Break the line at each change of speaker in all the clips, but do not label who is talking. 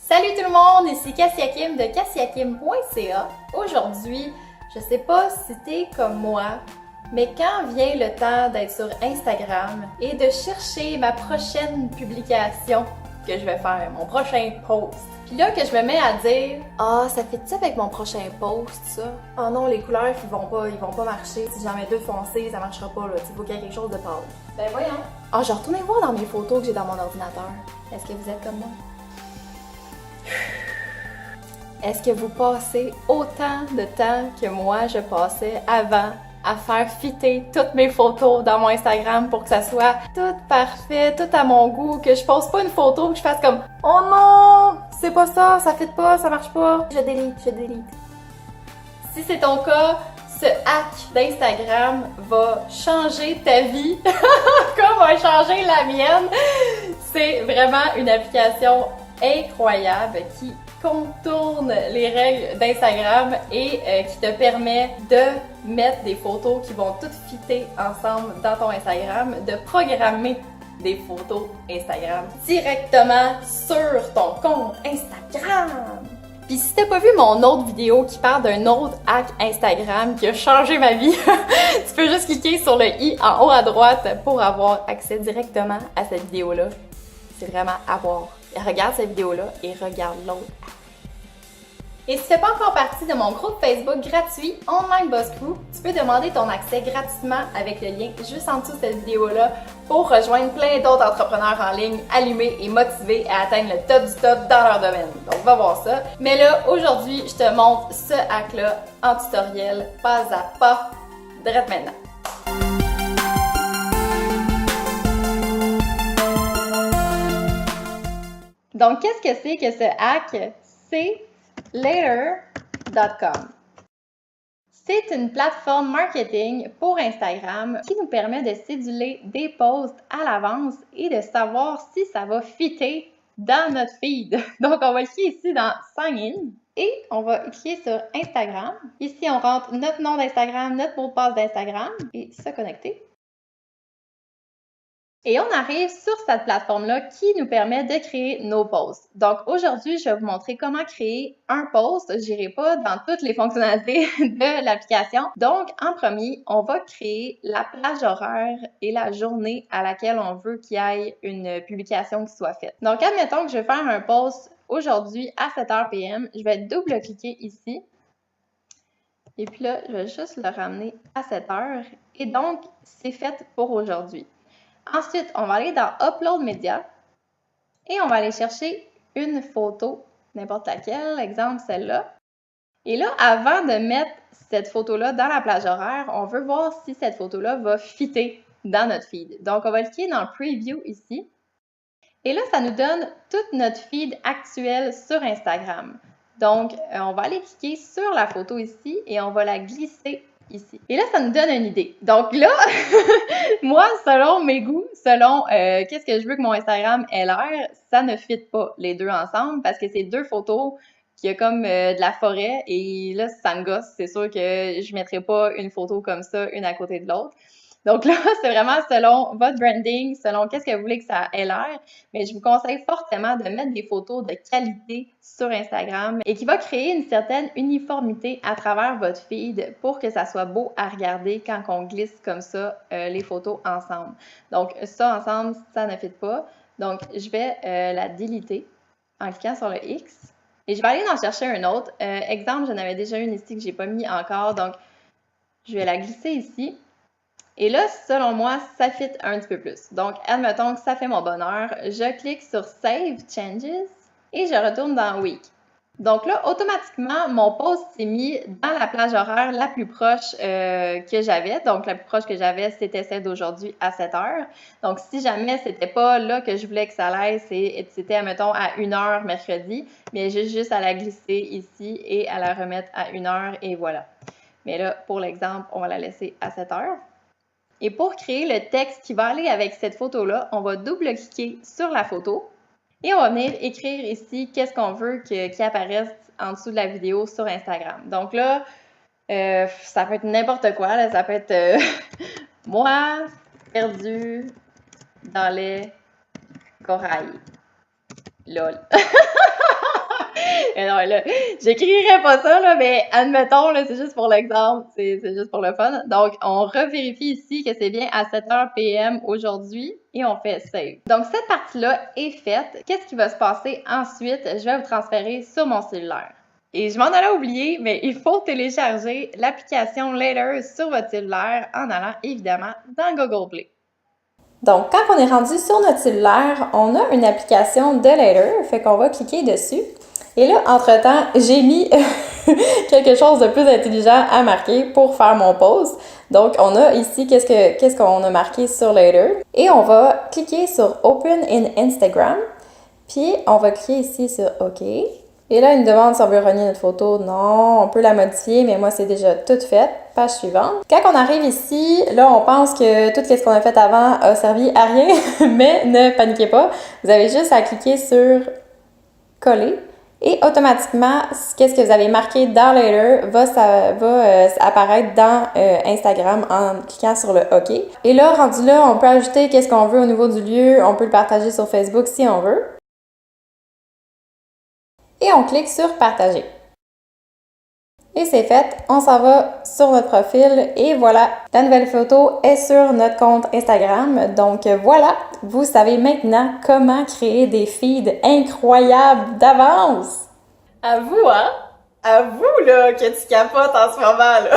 Salut tout le monde, ici Cassia Kim de cassiakim.ca. Aujourd'hui, je sais pas si t'es comme moi, mais quand vient le temps d'être sur Instagram et de chercher ma prochaine publication que je vais faire, mon prochain post, puis là que je me mets à dire « Ah, ça fait-tu avec mon prochain post, ça? Ah non, les couleurs, ils vont pas marcher. Si j'en mets deux foncés, ça marchera pas, là. Il faut qu'il y ait quelque chose de pâle. » Ben voyons. Ah, je retourne voir dans mes photos que j'ai dans mon ordinateur. Est-ce que vous êtes comme moi? Est-ce que vous passez autant de temps que moi je passais avant à faire fitter toutes mes photos dans mon Instagram pour que ça soit tout parfait, tout à mon goût, que je poste pas une photo que je fasse comme « Oh non, c'est pas ça, ça fit pas, ça marche pas, je délite. » Si c'est ton cas, ce hack d'Instagram va changer ta vie comme va changer la mienne. C'est vraiment une application incroyable qui contourne les règles d'Instagram et qui te permet de mettre des photos qui vont toutes fitter ensemble dans ton Instagram, de programmer des photos Instagram directement sur ton compte Instagram. Puis si t'as pas vu mon autre vidéo qui parle d'un autre hack Instagram qui a changé ma vie, tu peux juste cliquer sur le i en haut à droite pour avoir accès directement à cette vidéo-là. C'est vraiment à voir. Regarde cette vidéo-là et regarde l'autre. Et si tu fais pas encore partie de mon groupe Facebook gratuit Online Boss Crew, tu peux demander ton accès gratuitement avec le lien juste en dessous de cette vidéo-là pour rejoindre plein d'autres entrepreneurs en ligne allumés et motivés à atteindre le top du top dans leur domaine. Donc va voir ça. Mais là, aujourd'hui, je te montre ce hack-là en tutoriel, pas à pas, direct maintenant. Donc, qu'est-ce que c'est que ce hack? C'est Later.com. C'est une plateforme marketing pour Instagram qui nous permet de céduler des posts à l'avance et de savoir si ça va fitter dans notre feed. Donc, on va cliquer ici dans Sign In et on va cliquer sur Instagram. Ici, on rentre notre nom d'Instagram, notre mot de passe d'Instagram et se connecter. Et on arrive sur cette plateforme-là qui nous permet de créer nos posts. Donc aujourd'hui, je vais vous montrer comment créer un post. Je n'irai pas dans toutes les fonctionnalités de l'application. Donc en premier, on va créer la plage horaire et la journée à laquelle on veut qu'il y ait une publication qui soit faite. Donc admettons que je vais faire un post aujourd'hui à 7h PM. Je vais double-cliquer ici. Et puis là, je vais juste le ramener à 7h. Et donc, c'est fait pour aujourd'hui. Ensuite, on va aller dans Upload Media et on va aller chercher une photo, n'importe laquelle, exemple celle-là. Et là, avant de mettre cette photo-là dans la plage horaire, on veut voir si cette photo-là va fitter dans notre feed. Donc, on va cliquer dans Preview ici. Et là, ça nous donne toute notre feed actuelle sur Instagram. Donc, on va aller cliquer sur la photo ici et on va la glisser ici. Et là, ça nous donne une idée. Donc là, moi, selon mes goûts, selon qu'est-ce que je veux que mon Instagram ait l'air, ça ne fit pas les deux ensemble parce que c'est deux photos qui a comme de la forêt et là, ça me gosse. C'est sûr que je ne mettrai pas une photo comme ça, une à côté de l'autre. Donc là, c'est vraiment selon votre branding, selon qu'est-ce que vous voulez que ça ait l'air. Mais je vous conseille fortement de mettre des photos de qualité sur Instagram et qui va créer une certaine uniformité à travers votre feed pour que ça soit beau à regarder quand on glisse comme ça les photos ensemble. Donc ça ensemble, ça ne fit pas. Donc je vais la déliter en cliquant sur le X. Et je vais aller en chercher un autre. Exemple, j'en avais déjà une ici que je n'ai pas mis encore. Donc je vais la glisser ici. Et là, selon moi, ça fit un petit peu plus. Donc, admettons que ça fait mon bonheur. Je clique sur Save Changes et je retourne dans Week. Donc là, automatiquement, mon post s'est mis dans la plage horaire la plus proche que j'avais. Donc, la plus proche que j'avais, c'était celle d'aujourd'hui à 7h. Donc, si jamais c'était pas là que je voulais que ça aille, c'était, admettons, à 1h mercredi, mais j'ai juste à la glisser ici et à la remettre à 1h et voilà. Mais là, pour l'exemple, on va la laisser à 7h. Et pour créer le texte qui va aller avec cette photo-là, on va double-cliquer sur la photo et on va venir écrire ici qu'est-ce qu'on veut qui apparaisse en dessous de la vidéo sur Instagram. Donc là, ça peut être n'importe quoi. Là, ça peut être moi perdu dans les corails. Lol. Et non, là, j'écrirais pas ça, là, mais admettons, là, c'est juste pour l'exemple, c'est juste pour le fun. Donc, on revérifie ici que c'est bien à 7h PM aujourd'hui et on fait save. Donc, cette partie-là est faite. Qu'est-ce qui va se passer ensuite? Je vais vous transférer sur mon cellulaire. Et je m'en allais oublier, mais il faut télécharger l'application Later sur votre cellulaire en allant évidemment dans Google Play. Donc, quand on est rendu sur notre cellulaire, on a une application de Later, fait qu'on va cliquer dessus. Et là, entre-temps, j'ai mis quelque chose de plus intelligent à marquer pour faire mon post. Donc, on a ici qu'est-ce qu'on a marqué sur Later. Et on va cliquer sur Open in Instagram. Puis, on va cliquer ici sur OK. Et là, il me demande si on veut relier notre photo. Non, on peut la modifier, mais moi, c'est déjà tout fait. Page suivante. Quand on arrive ici, là, on pense que tout ce qu'on a fait avant a servi à rien, mais ne paniquez pas. Vous avez juste à cliquer sur Coller. Et automatiquement, qu'est-ce que vous avez marqué dans Later va apparaître dans Instagram en cliquant sur le OK. Et là, rendu là, on peut ajouter qu'est-ce qu'on veut au niveau du lieu. On peut le partager sur Facebook si on veut. Et on clique sur Partager. Et c'est fait, on s'en va sur notre profil et voilà, la nouvelle photo est sur notre compte Instagram. Donc voilà, vous savez maintenant comment créer des feeds incroyables d'avance. À vous, hein? À vous, là, que tu capotes en ce moment, là!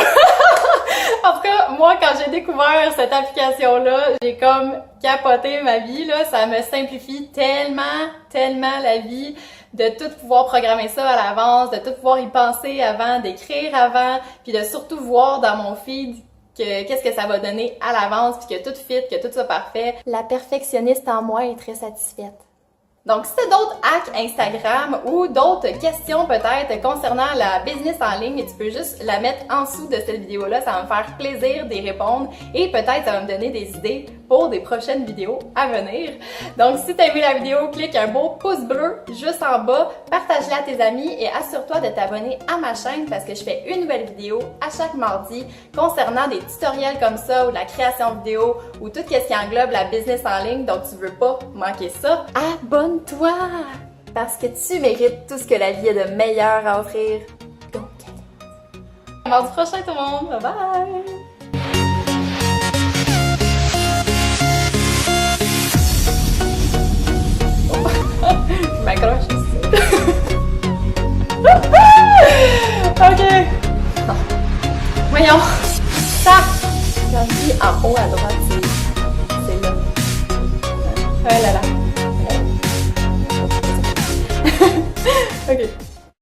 En tout cas, moi, quand j'ai découvert cette application-là, j'ai comme capoté ma vie, là. Ça me simplifie tellement la vie de tout pouvoir programmer ça à l'avance, de tout pouvoir y penser avant, d'écrire avant, puis de surtout voir dans mon feed qu'est-ce que ça va donner à l'avance, puis que tout fit, que tout soit parfait. La perfectionniste en moi est très satisfaite. Donc, si tu as d'autres hacks Instagram ou d'autres questions peut-être concernant la business en ligne, tu peux juste la mettre en dessous de cette vidéo-là. Ça va me faire plaisir d'y répondre et peut-être ça va me donner des idées pour des prochaines vidéos à venir. Donc, si tu as aimé la vidéo, clique un beau pouce bleu juste en bas, partage-la à tes amis et assure-toi de t'abonner à ma chaîne parce que je fais une nouvelle vidéo à chaque mardi concernant des tutoriels comme ça ou de la création vidéo ou tout ce qui englobe la business en ligne. Donc, tu veux pas manquer ça. Abonne-toi parce que tu mérites tout ce que la vie a de meilleur à offrir. Donc, à mardi prochain tout le monde. Bye bye! Je m'accroche ici. Ok. Non. Voyons. Ça. J'en dis en haut à droite.